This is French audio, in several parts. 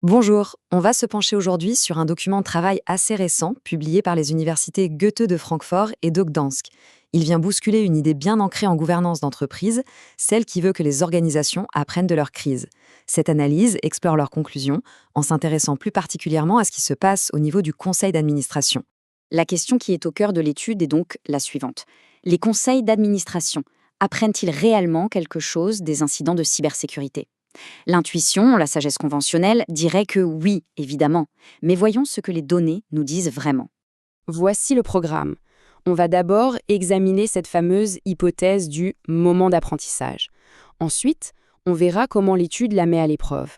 Bonjour, on va se pencher aujourd'hui sur un document de travail assez récent publié par les universités Goethe de Francfort et de Gdansk. Il vient bousculer une idée bien ancrée en gouvernance d'entreprise, celle qui veut que les organisations apprennent de leurs crises. Cette analyse explore leurs conclusions en s'intéressant plus particulièrement à ce qui se passe au niveau du conseil d'administration. La question qui est au cœur de l'étude est donc la suivante. Les conseils d'administration apprennent-ils réellement quelque chose des incidents de cybersécurité? L'intuition, la sagesse conventionnelle, dirait que oui, évidemment. Mais voyons ce que les données nous disent vraiment. Voici le programme. On va d'abord examiner cette fameuse hypothèse du moment d'apprentissage. Ensuite, on verra comment l'étude la met à l'épreuve.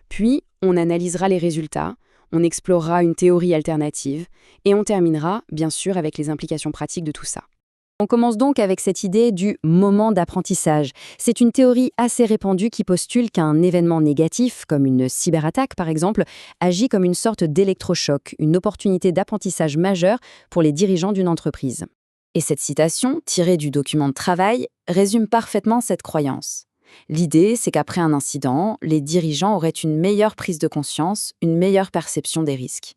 Puis, on analysera les résultats, on explorera une théorie alternative et on terminera, bien sûr, avec les implications pratiques de tout ça. On commence donc avec cette idée du moment d'apprentissage. C'est une théorie assez répandue qui postule qu'un événement négatif, comme une cyberattaque par exemple, agit comme une sorte d'électrochoc, une opportunité d'apprentissage majeure pour les dirigeants d'une entreprise. Et cette citation, tirée du document de travail, résume parfaitement cette croyance. L'idée, c'est qu'après un incident, les dirigeants auraient une meilleure prise de conscience, une meilleure perception des risques.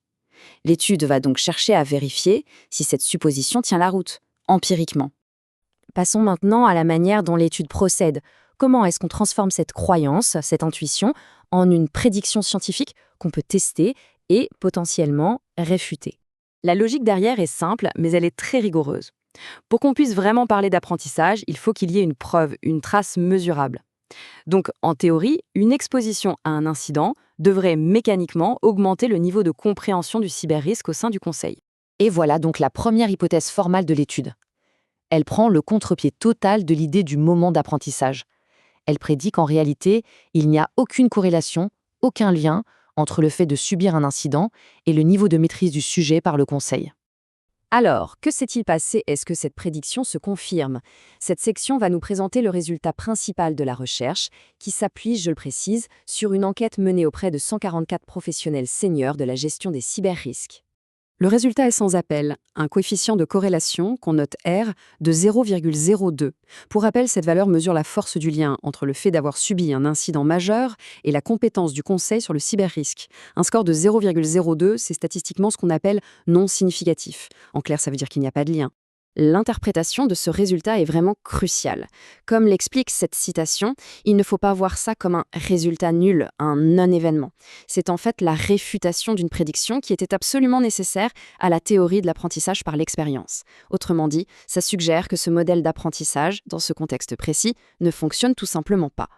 L'étude va donc chercher à vérifier si cette supposition tient la route, empiriquement. Passons maintenant à la manière dont l'étude procède. Comment est-ce qu'on transforme cette croyance, cette intuition, en une prédiction scientifique qu'on peut tester et potentiellement réfuter? La logique derrière est simple, mais elle est très rigoureuse. Pour qu'on puisse vraiment parler d'apprentissage, il faut qu'il y ait une preuve, une trace mesurable. Donc, en théorie, une exposition à un incident devrait mécaniquement augmenter le niveau de compréhension du cyberrisque au sein du conseil. Et voilà donc la première hypothèse formale de l'étude. Elle prend le contre-pied total de l'idée du moment d'apprentissage. Elle prédit qu'en réalité, il n'y a aucune corrélation, aucun lien entre le fait de subir un incident et le niveau de maîtrise du sujet par le conseil. Alors, que s'est-il passé? Est-ce que cette prédiction se confirme? Cette section va nous présenter le résultat principal de la recherche, qui s'appuie, je le précise, sur une enquête menée auprès de 144 professionnels seniors de la gestion des cyberrisques. Le résultat est sans appel, un coefficient de corrélation, qu'on note R, de 0,02. Pour rappel, cette valeur mesure la force du lien entre le fait d'avoir subi un incident majeur et la compétence du conseil sur le cyberrisque. Un score de 0,02, c'est statistiquement ce qu'on appelle non significatif. En clair, ça veut dire qu'il n'y a pas de lien. L'interprétation de ce résultat est vraiment cruciale. Comme l'explique cette citation, il ne faut pas voir ça comme un résultat nul, un non-événement. C'est en fait la réfutation d'une prédiction qui était absolument nécessaire à la théorie de l'apprentissage par l'expérience. Autrement dit, ça suggère que ce modèle d'apprentissage, dans ce contexte précis, ne fonctionne tout simplement pas.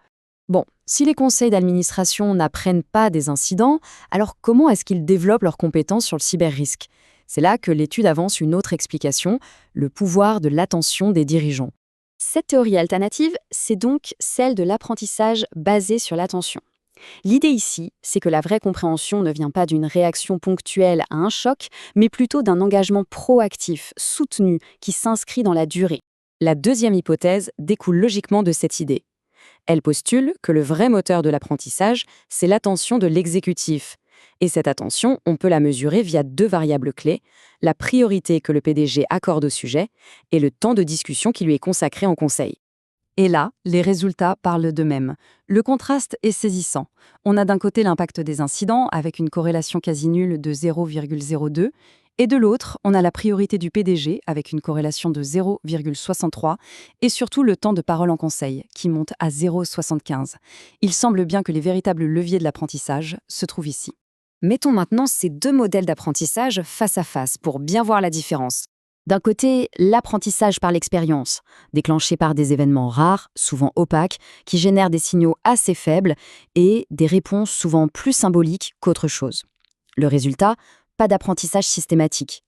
Bon, si les conseils d'administration n'apprennent pas des incidents, alors comment est-ce qu'ils développent leurs compétences sur le cyberrisque? C'est là que l'étude avance une autre explication, le pouvoir de l'attention des dirigeants. Cette théorie alternative, c'est donc celle de l'apprentissage basé sur l'attention. L'idée ici, c'est que la vraie compréhension ne vient pas d'une réaction ponctuelle à un choc, mais plutôt d'un engagement proactif, soutenu, qui s'inscrit dans la durée. La deuxième hypothèse découle logiquement de cette idée. Elle postule que le vrai moteur de l'apprentissage, c'est l'attention de l'exécutif. Et cette attention, on peut la mesurer via deux variables clés, la priorité que le PDG accorde au sujet et le temps de discussion qui lui est consacré en conseil. Et là, les résultats parlent d'eux-mêmes. Le contraste est saisissant. On a d'un côté l'impact des incidents, avec une corrélation quasi nulle de 0,02, et de l'autre, on a la priorité du PDG, avec une corrélation de 0,63, et surtout le temps de parole en conseil, qui monte à 0,75. Il semble bien que les véritables leviers de l'apprentissage se trouvent ici. Mettons maintenant ces deux modèles d'apprentissage face à face pour bien voir la différence. D'un côté, l'apprentissage par l'expérience, déclenché par des événements rares, souvent opaques, qui génèrent des signaux assez faibles et des réponses souvent plus symboliques qu'autre chose. Le résultat, pas d'apprentissage systématique.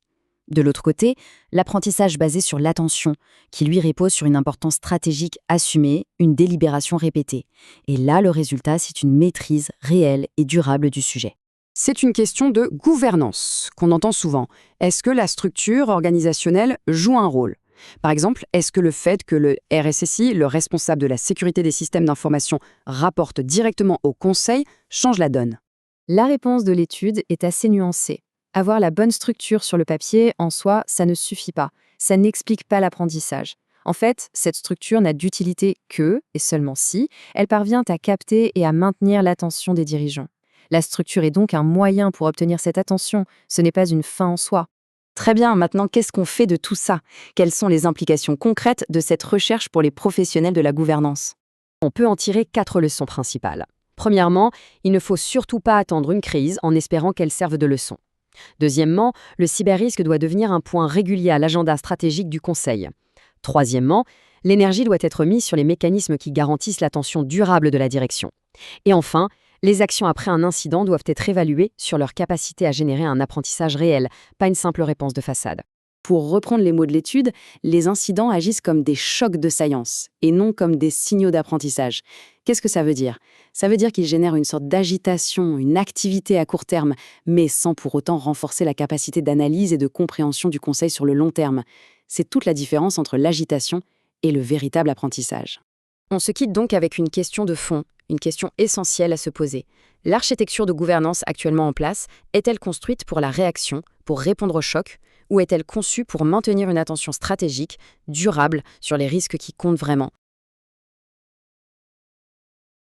De l'autre côté, l'apprentissage basé sur l'attention, qui lui repose sur une importance stratégique assumée, une délibération répétée. Et là, le résultat, c'est une maîtrise réelle et durable du sujet. C'est une question de gouvernance qu'on entend souvent. Est-ce que la structure organisationnelle joue un rôle? Par exemple, est-ce que le fait que le RSSI, le responsable de la sécurité des systèmes d'information, rapporte directement au conseil, change la donne? La réponse de l'étude est assez nuancée. Avoir la bonne structure sur le papier, en soi, ça ne suffit pas. Ça n'explique pas l'apprentissage. En fait, cette structure n'a d'utilité que, et seulement si, elle parvient à capter et à maintenir l'attention des dirigeants. La structure est donc un moyen pour obtenir cette attention, ce n'est pas une fin en soi. Très bien, maintenant qu'est-ce qu'on fait de tout ça? Quelles sont les implications concrètes de cette recherche pour les professionnels de la gouvernance? On peut en tirer 4 leçons principales. Premièrement, il ne faut surtout pas attendre une crise en espérant qu'elle serve de leçon. Deuxièmement, le cyberrisque doit devenir un point régulier à l'agenda stratégique du Conseil. Troisièmement, l'énergie doit être mise sur les mécanismes qui garantissent l'attention durable de la direction. Et enfin, les actions après un incident doivent être évaluées sur leur capacité à générer un apprentissage réel, pas une simple réponse de façade. Pour reprendre les mots de l'étude, les incidents agissent comme des chocs de saillance et non comme des signaux d'apprentissage. Qu'est-ce que ça veut dire? Ça veut dire qu'ils génèrent une sorte d'agitation, une activité à court terme, mais sans pour autant renforcer la capacité d'analyse et de compréhension du conseil sur le long terme. C'est toute la différence entre l'agitation et le véritable apprentissage. On se quitte donc avec une question de fond, une question essentielle à se poser. L'architecture de gouvernance actuellement en place est-elle construite pour la réaction, pour répondre au choc, ou est-elle conçue pour maintenir une attention stratégique, durable, sur les risques qui comptent vraiment?